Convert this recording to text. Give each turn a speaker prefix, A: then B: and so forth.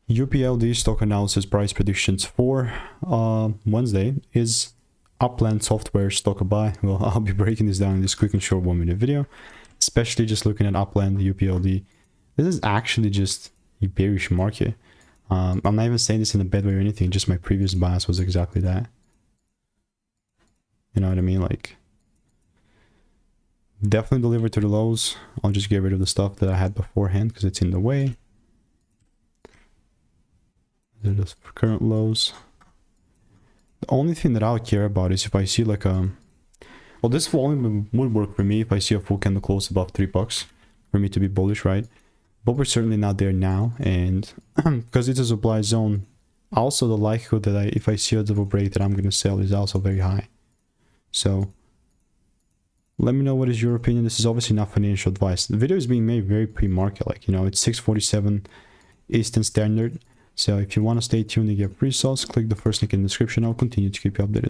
A: UPLD stock analysis price predictions for Wednesday is Upland Software stock a buy. Well, I'll be breaking this down in this quick and short 1-minute video, especially just looking at Upland, UPLD. This is actually just a bearish market. I'm not even saying this in a bad way or anything, just my previous bias was exactly that. You know what I mean? Like, definitely deliver to the lows. I'll just get rid of the stuff that I had beforehand because it's in the way. They're the current lows. The only thing that I'll care about is if I see like a... Well, this volume would work for me if I see a full candle close above $3 for me to be bullish, right? But we're certainly not there now, and because it's a supply zone, also the likelihood that if I see a double break that I'm going to sell is also very high. So let me know what is your opinion. This is obviously not financial advice. The video is being made very pre-market, like, you know, it's 6:47 Eastern Standard. So if you want to stay tuned and get free sauce, click the first link in the description. I'll continue to keep you updated.